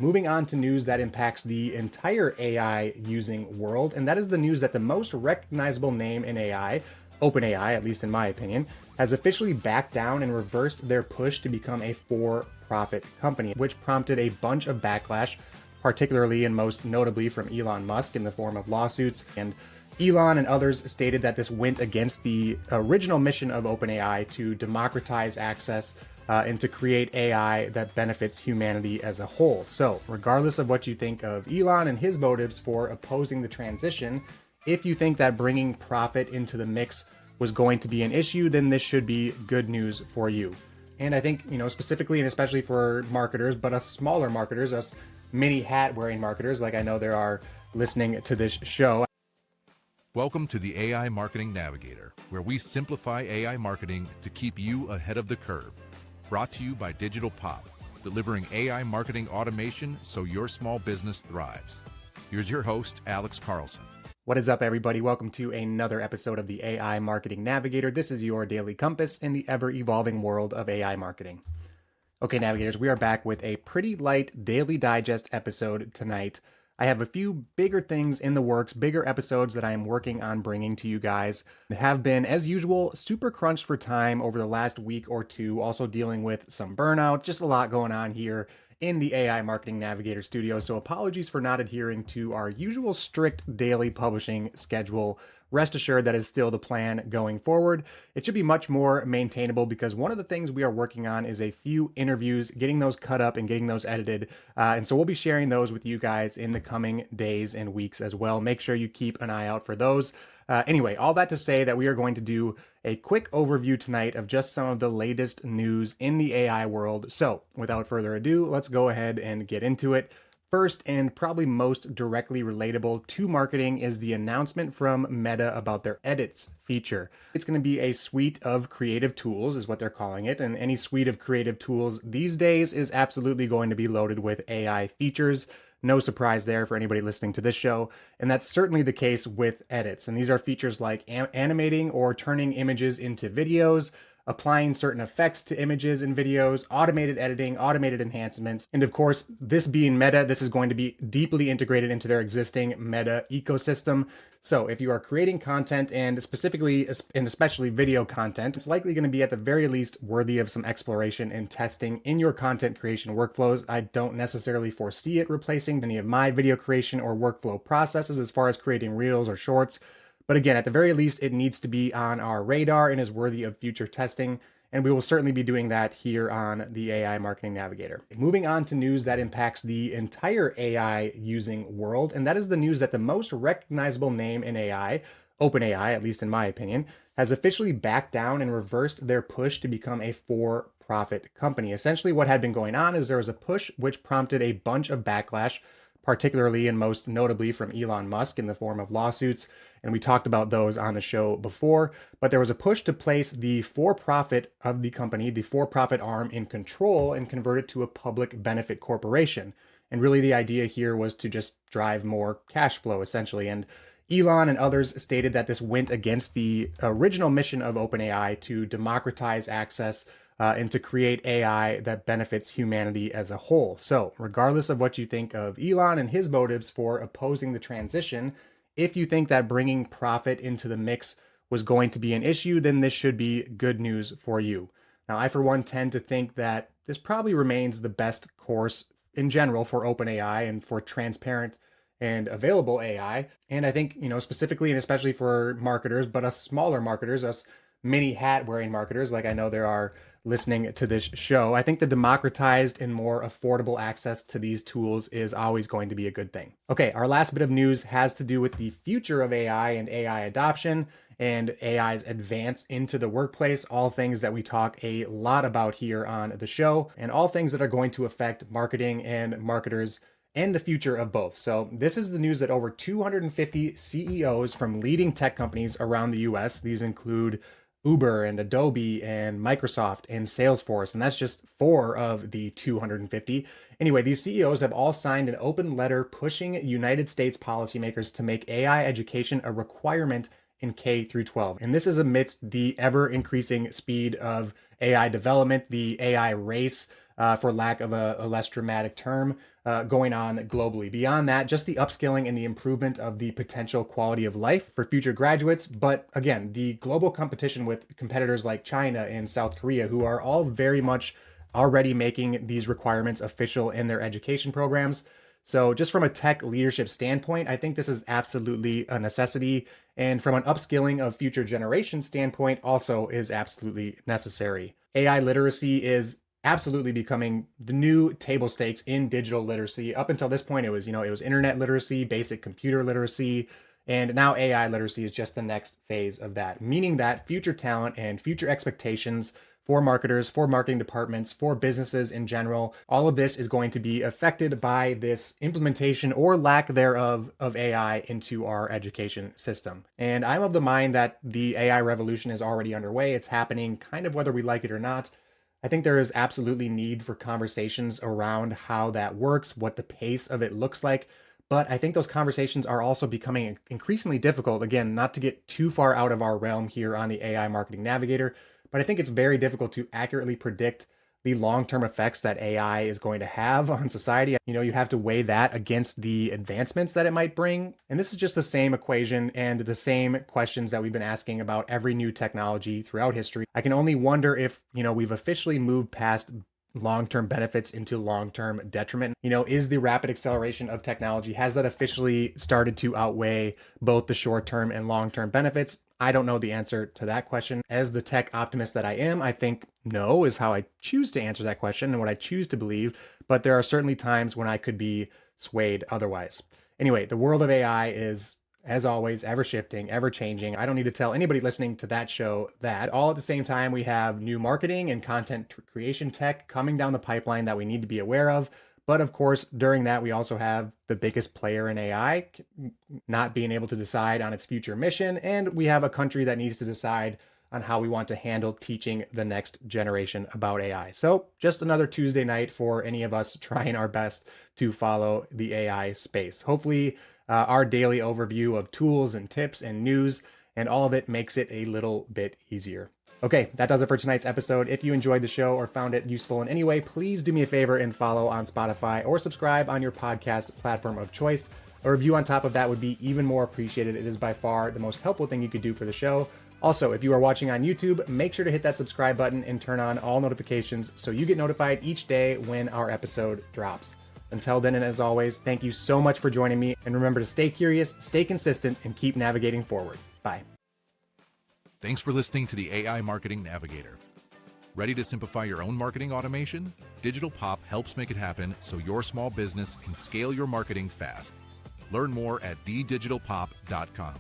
Moving on to news that impacts the entire AI using world, and that is the news that the most recognizable name in AI, OpenAI, at least in my opinion, has officially backed down and reversed their push to become a for-profit company, which prompted a bunch of backlash, particularly and most notably from Elon Musk in the form of lawsuits. And Elon and others stated that this went against the original mission of OpenAI to democratize access and to create AI that benefits humanity as a whole. So, regardless of what you think of Elon and his motives for opposing the transition, if you think that bringing profit into the mix was going to be an issue, then this should be good news for you. And I think, specifically and especially for marketers, but us smaller marketers, us mini hat wearing marketers, like I know there are listening to this show. Welcome to the AI Marketing Navigator, where we simplify AI marketing to keep you ahead of the curve. Brought to you by Digital Pop, delivering AI marketing automation so your small business thrives. Here's your host, Alex Carlson. What is up, everybody? Welcome to another episode of the AI Marketing Navigator. This is your daily compass in the ever-evolving world of AI marketing. Okay, Navigators, we are back with a pretty light daily digest episode tonight. I have a few bigger things in the works, bigger episodes that I am working on bringing to you guys. Have been, as usual, super crunched for time over the last week or two, also dealing with some burnout, just a lot going on here in the AI Marketing Navigator studio. So apologies for not adhering to our usual strict daily publishing schedule. Rest assured that is still the plan going forward. It should be much more maintainable because one of the things we are working on is a few interviews, getting those cut up and getting those edited. And so we'll be sharing those with you guys in the coming days and weeks as well. Make sure you keep an eye out for those. Anyway, all that to say that we are going to do a quick overview tonight of just some of the latest news in the AI world. So without further ado, let's go ahead and get into it. First, and probably most directly relatable to marketing, is the announcement from Meta about their edits feature. It's going to be a suite of creative tools, is what they're calling it, and any suite of creative tools these days is absolutely going to be loaded with AI features. No surprise there for anybody listening to this show, and that's certainly the case with edits. And these are features like animating or turning images into videos, applying certain effects to images and videos, automated editing, automated enhancements. And of course, this being Meta, this is going to be deeply integrated into their existing Meta ecosystem. So if you are creating content, and specifically and especially video content, it's likely going to be at the very least worthy of some exploration and testing in your content creation workflows. I don't necessarily foresee it replacing any of my video creation or workflow processes as far as creating reels or shorts. But again, at the very least, it needs to be on our radar and is worthy of future testing. And we will certainly be doing that here on the AI Marketing Navigator. Moving on to news that impacts the entire AI using world, and that is the news that the most recognizable name in AI, OpenAI, at least in my opinion, has officially backed down and reversed their push to become a for-profit company. Essentially, what had been going on is there was a push which prompted a bunch of backlash, particularly and most notably from Elon Musk in the form of lawsuits. And we talked about those on the show before, but there was a push to place the for-profit of the company, the for-profit arm, in control and convert it to a public benefit corporation. And really the idea here was to just drive more cash flow, essentially. And Elon and others stated that this went against the original mission of OpenAI to democratize access and to create AI that benefits humanity as a whole. So regardless of what you think of Elon and his motives for opposing the transition, if you think that bringing profit into the mix was going to be an issue, then this should be good news for you. Now, I for one tend to think that this probably remains the best course in general for OpenAI and for transparent and available AI. And I think, specifically and especially for marketers, but us smaller marketers, us mini hat wearing marketers, like I know there are listening to this show, I think the democratized and more affordable access to these tools is always going to be a good thing. Okay, our last bit of news has to do with the future of AI and AI adoption and AI's advance into the workplace, all things that we talk a lot about here on the show, and all things that are going to affect marketing and marketers and the future of both. So this is the news that over 250 CEOs from leading tech companies around the US, these include Uber and Adobe and Microsoft and Salesforce, and that's just 4 of the 250. Anyway, these CEOs have all signed an open letter pushing United States policymakers to make AI education a requirement in K through 12. And this is amidst the ever increasing speed of AI development, the AI race, for lack of a less dramatic term. going on globally. Beyond that, just the upskilling and the improvement of the potential quality of life for future graduates. But again, the global competition with competitors like China and South Korea, who are all very much already making these requirements official in their education programs. So, just from a tech leadership standpoint, I think this is absolutely a necessity. And from an upskilling of future generations standpoint, also is absolutely necessary. AI literacy is absolutely becoming the new table stakes in digital literacy. Up until this point, it was internet literacy, basic computer literacy, and now AI literacy is just the next phase of that, meaning that future talent and future expectations for marketers, for marketing departments, for businesses in general. All of this is going to be affected by this implementation or lack thereof of AI into our education system. And I'm of the mind that the AI revolution is already underway. It's happening kind of whether we like it or not. I think there is absolutely need for conversations around how that works, what the pace of it looks like. But I think those conversations are also becoming increasingly difficult. Again, not to get too far out of our realm here on the AI Marketing Navigator, but I think it's very difficult to accurately predict the long-term effects that AI is going to have on society. You have to weigh that against the advancements that it might bring. And this is just the same equation and the same questions that we've been asking about every new technology throughout history. I can only wonder if, we've officially moved past long-term benefits into long-term detriment. Is the rapid acceleration of technology, has that officially started to outweigh both the short-term and long-term benefits? I don't know the answer to that question. As the tech optimist that I am, I think no is how I choose to answer that question and what I choose to believe, but there are certainly times when I could be swayed otherwise. Anyway, the world of AI is, as always, ever shifting, ever changing. I don't need to tell anybody listening to that show that. All at the same time, we have new marketing and content creation tech coming down the pipeline that we need to be aware of. But of course, during that, we also have the biggest player in AI not being able to decide on its future mission. And we have a country that needs to decide on how we want to handle teaching the next generation about AI. So just another Tuesday night for any of us trying our best to follow the AI space. Hopefully, our daily overview of tools and tips and news and all of it makes it a little bit easier. Okay, that does it for tonight's episode. If you enjoyed the show or found it useful in any way, please do me a favor and follow on Spotify or subscribe on your podcast platform of choice. A review on top of that would be even more appreciated. It is by far the most helpful thing you could do for the show. Also, if you are watching on YouTube, make sure to hit that subscribe button and turn on all notifications so you get notified each day when our episode drops. Until then, and as always, thank you so much for joining me. And remember to stay curious, stay consistent, and keep navigating forward. Bye. Thanks for listening to the AI Marketing Navigator. Ready to simplify your own marketing automation? Digital Pop helps make it happen so your small business can scale your marketing fast. Learn more at thedigitalpop.com.